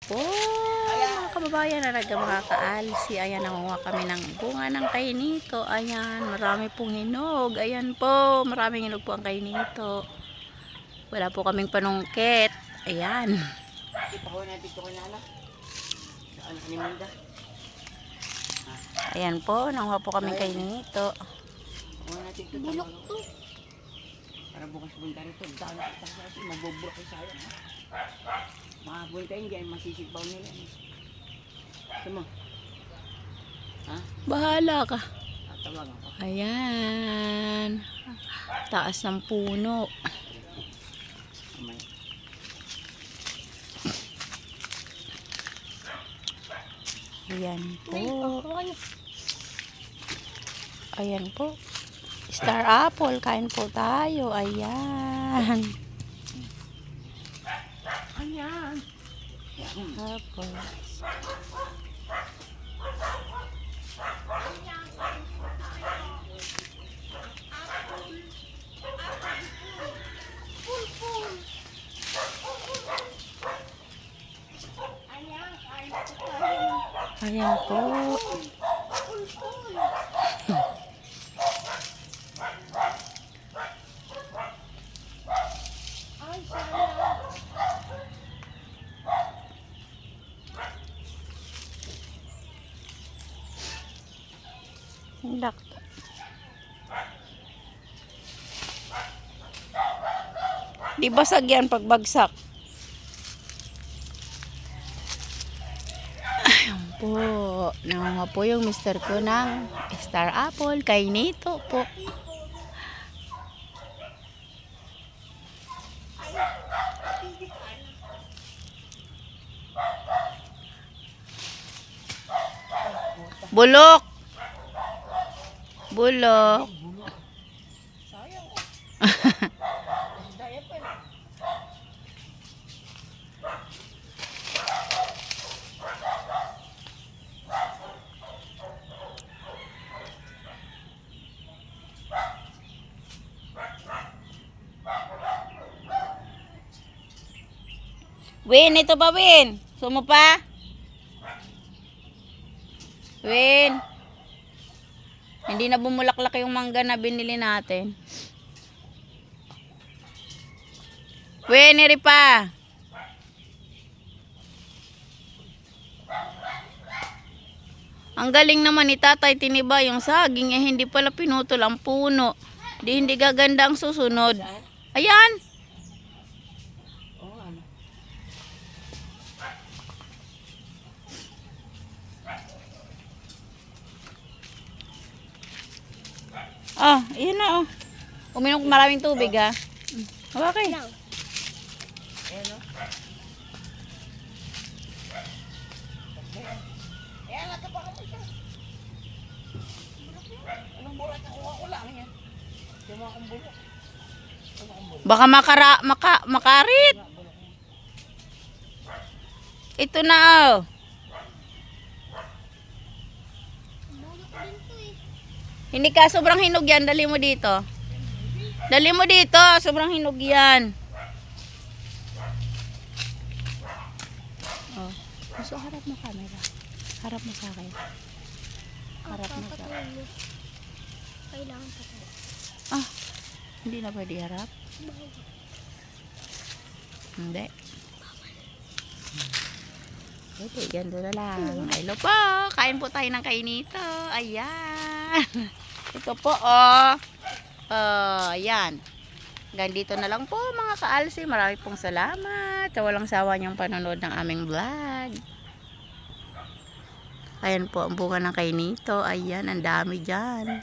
po mga kababayan na makakaalsi. Ayan, nangunguha kami ng bunga ng kainito. Ayan, marami pong hinog. Ayan po, maraming hinog po ang kainito. Wala po kaming panungkit. Ayan. Ayan po, nangunguha po kaming kainito. Bulok to. Para bukas punta rito, dahil kasi mabubulok yung sayang. Makapunta yun dyan, masisipaw nila. Gusto mo? Ha? Bahala ka. Tatawag ako. Ayan. Taas ng puno. Amay. Ayan po. Ayan po. Star apple. Kain po tayo. Ayan. Ayan. Apple. Ayan po. Hilak. Di basag yan pag bagsak. Ayan po. Nangunguha po yung mister ko ng star apple. Kainito po. Bulok. Bulok. Win, ito ba Win? Sumo pa? Win. Hindi na bumulaklak yung mangga na binili natin. Win, iri pa. Ang galing naman ni tatay, tiniba yung saging eh hindi pala pinutol ang puno. Hindi gaganda ang susunod. Ayan. Oh, yun na oh. Uminom ko maraming tubig ha. Okay. Ayan o. Ayan, natapakan mo siya. Anong bulat? Nakuha ko lang yan. Yung mga kong bulok. Baka makarit. Ito na oh. Hindi ka, sobrang hinog yan. Dali mo dito. Dali mo dito. Sobrang hinog yan. Oh. So, harap mo camera. Harap mo sa akin. Harap mo sa akin. Kailangan pa tayo. Ah, hindi na pwede harap? Hindi. Pwede, ganda na lang. Hello po. Kain po tayo ng kainito. Ayan. Ito po, oh. Ayan. Hanggang dito na lang po, mga kaalsi. Marami pong salamat. Sa walang sawa niyong panonood ng aming vlog. Ayan po, ang bunga ng kainito. Ayan, ang dami dyan.